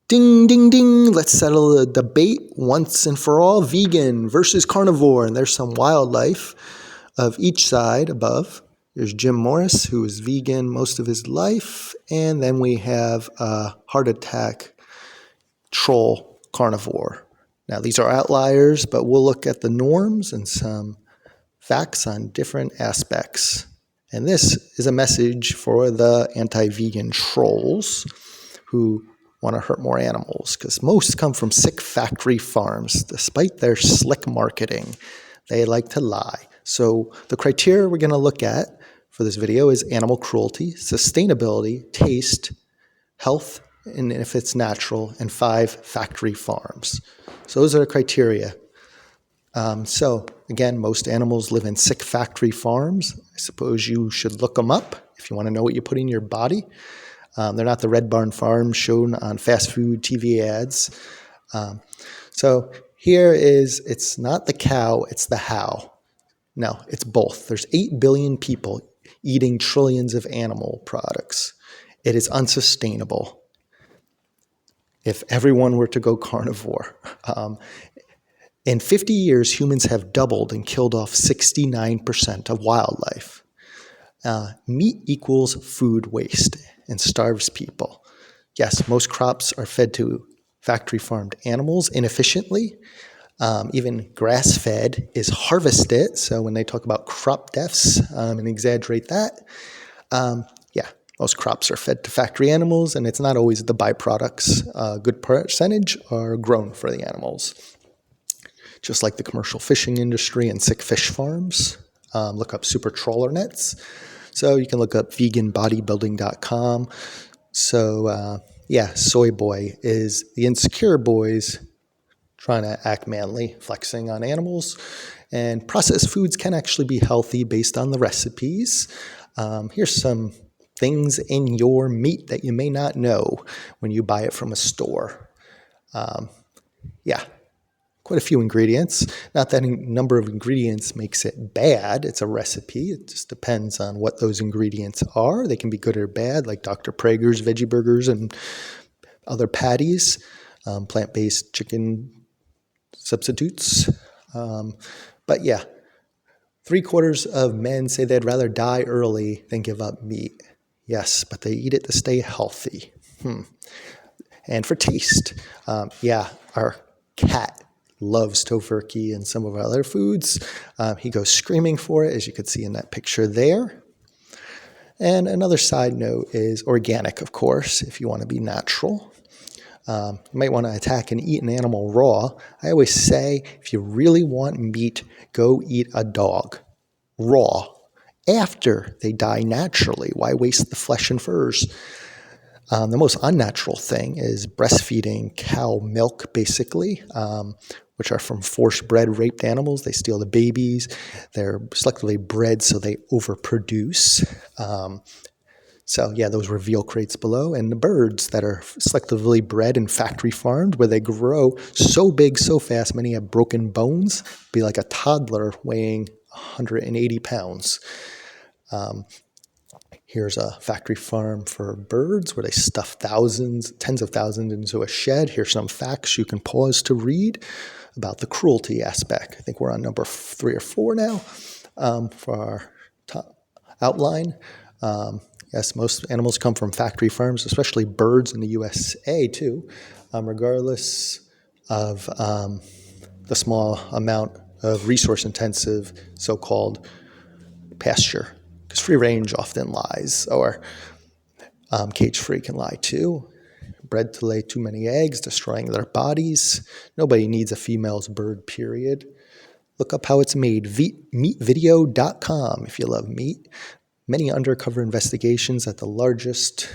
Ding, ding, ding. Let's settle the debate once and for all. Vegan versus carnivore. And there's some wildlife of each side above. There's Jim Morris, who is vegan most of his life. And then we have a heart attack troll carnivore. Now, these are outliers, but we'll look at the norms and some facts on different aspects. And this is a message for the anti-vegan trolls who want to hurt more animals, because most come from sick factory farms. Despite their slick marketing, they like to lie. So the criteria we're going to look at for this video is animal cruelty, sustainability, taste, health, and if it's natural, and 5 factory farms. So those are the criteria. So again, most animals live in sick factory farms. I suppose you should look them up if you want to know what you put in your body. They're not the Red Barn farms shown on fast food TV ads. So here is, it's not the cow, it's the how. No, it's both. There's 8 billion people eating trillions of animal products. It is unsustainable if everyone were to go carnivore. In 50 years, humans have doubled and killed off 69% of wildlife. Meat equals food waste and starves people. Yes, most crops are fed to factory-farmed animals inefficiently. Even grass-fed is harvested. So when they talk about crop deaths and exaggerate that, most crops are fed to factory animals, and it's not always the byproducts. A good percentage are grown for the animals. Just like the commercial fishing industry and sick fish farms. Look up super trawler nets. So you can look up veganbodybuilding.com. So Soy Boy is the insecure boys trying to act manly, flexing on animals. And processed foods can actually be healthy based on the recipes. Here's some things in your meat that you may not know when you buy it from a store. Quite a few ingredients. Not that a number of ingredients makes it bad. It's a recipe. It just depends on what those ingredients are. They can be good or bad, like Dr. Prager's veggie burgers and other patties, plant-based chicken substitutes. 3/4 of men say they'd rather die early than give up meat. Yes, but they eat it to stay healthy. And for taste, our cat loves tofurkey and some of our other foods. He goes screaming for it, as you could see in that picture there. And another side note is organic, of course, if you want to be natural. You might want to attack and eat an animal raw. I always say, if you really want meat, go eat a dog raw after they die naturally. Why waste the flesh and furs? The most unnatural thing is breastfeeding cow milk, basically, which are from forced bred raped animals. They steal the babies. They're selectively bred so they overproduce. Those reveal crates below. And the birds that are selectively bred and factory farmed, where they grow so big so fast, many have broken bones, be like a toddler weighing 180 pounds. Here's a factory farm for birds where they stuff tens of thousands into a shed. Here's some facts you can pause to read about the cruelty aspect. I think we're on number 3 or 4 now for our top outline. Yes, most animals come from factory farms, especially birds in the USA too, regardless of the small amount of resource-intensive so-called pasture. Because free range often lies, or cage-free can lie too. Bred to lay too many eggs, destroying their bodies. Nobody needs a female's bird, period. Look up how it's made, meatvideo.com if you love meat. Many undercover investigations at the largest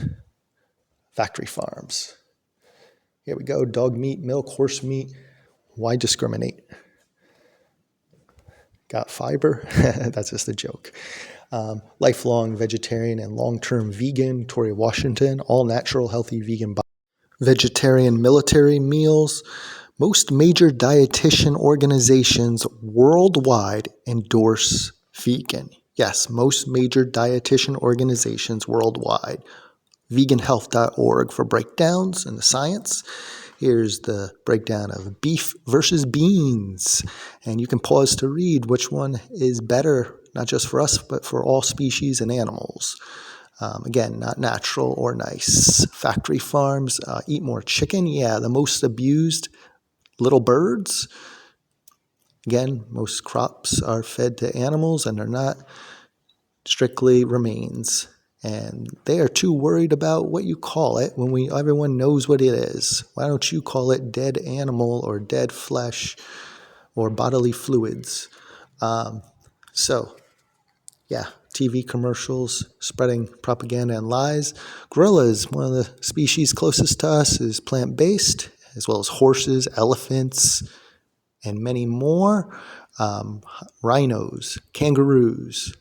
factory farms. Here we go, dog meat, milk, horse meat. Why discriminate? Got fiber? That's just a joke. Lifelong vegetarian and long-term vegan, Tori Washington, all natural, healthy vegan vegetarian military meals. Most major dietitian organizations worldwide endorse vegan. Yes, most major dietitian organizations worldwide veganhealth.org for breakdowns and the science. Here's the breakdown of beef versus beans. And you can pause to read which one is better, not just for us, but for all species and animals. Again, not natural or nice. Factory farms eat more chicken. Yeah, the most abused little birds. Again, most crops are fed to animals and they're not strictly remains. And they are too worried about what you call it when everyone knows what it is. Why don't you call it dead animal or dead flesh or bodily fluids? Yeah, TV commercials spreading propaganda and lies. Gorillas, one of the species closest to us, is plant-based, as well as horses, elephants, and many more. Rhinos, kangaroos,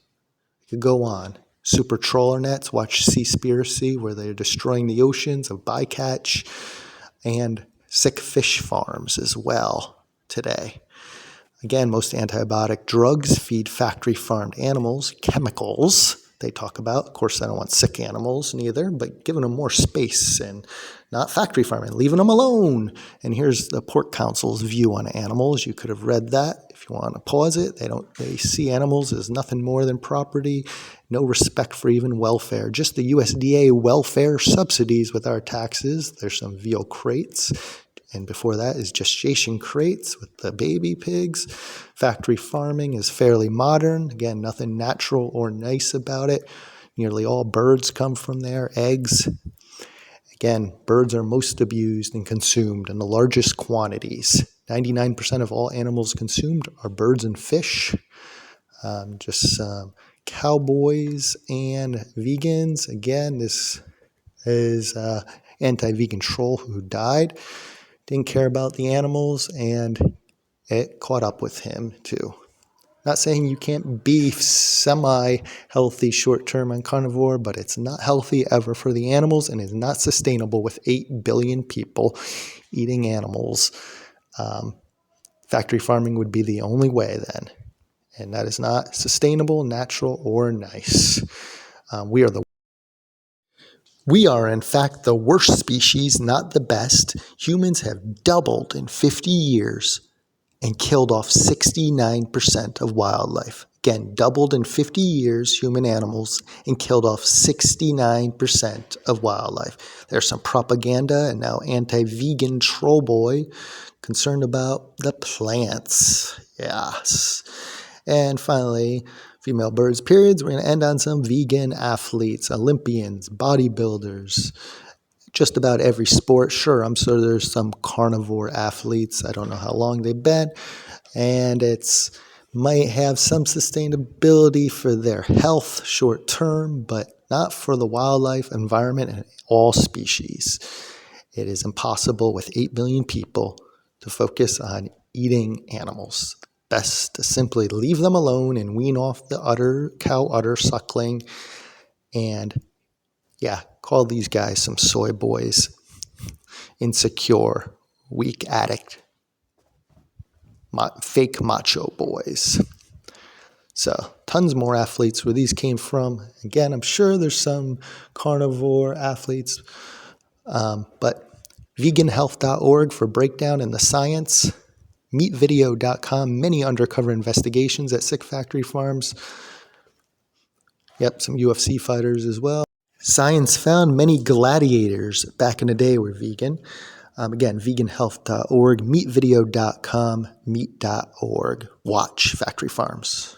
you could go on. Super trawler nets, watch Seaspiracy, where they're destroying the oceans of bycatch, and sick fish farms as well today. Again, most antibiotic drugs feed factory-farmed animals, chemicals they talk about. Of course, I don't want sick animals neither, but giving them more space and not factory farming, leaving them alone. And here's the Pork Council's view on animals. You could have read that if you want to pause it. They see animals as nothing more than property, no respect for even welfare. Just the USDA welfare subsidies with our taxes. There's some veal crates. And before that is gestation crates with the baby pigs. Factory farming is fairly modern. Again, nothing natural or nice about it. Nearly all birds come from there, eggs. Again, birds are most abused and consumed in the largest quantities. 99% of all animals consumed are birds and fish. Cowboys and vegans. Again, this is anti-vegan troll who died. Didn't care about the animals, and it caught up with him too. Not saying you can't be semi-healthy short-term on carnivore, but it's not healthy ever for the animals and is not sustainable with 8 billion people eating animals. Factory farming would be the only way then, and that is not sustainable, natural, or nice. We are, in fact, the worst species, not the best. Humans have doubled in 50 years and killed off 69% of wildlife. Again, doubled in 50 years, human animals, and killed off 69% of wildlife. There's some propaganda and now anti-vegan troll boy concerned about the plants. Yes. And finally, female birds, periods. We're going to end on some vegan athletes, Olympians, bodybuilders, just about every sport. Sure, I'm sure there's some carnivore athletes. I don't know how long they've been. And it's might have some sustainability for their health short term, but not for the wildlife, environment, and all species. It is impossible with 8 billion people to focus on eating animals. Best to simply leave them alone and wean off the cow udder suckling and, call these guys some soy boys, insecure, weak addict, fake macho boys. So tons more athletes where these came from. Again, I'm sure there's some carnivore athletes, but veganhealth.org for breakdown in the science. Meatvideo.com, many undercover investigations at sick factory farms. Yep, some UFC fighters as well. Science found many gladiators back in the day were vegan. Again, veganhealth.org, meatvideo.com, meat.org. Watch factory farms.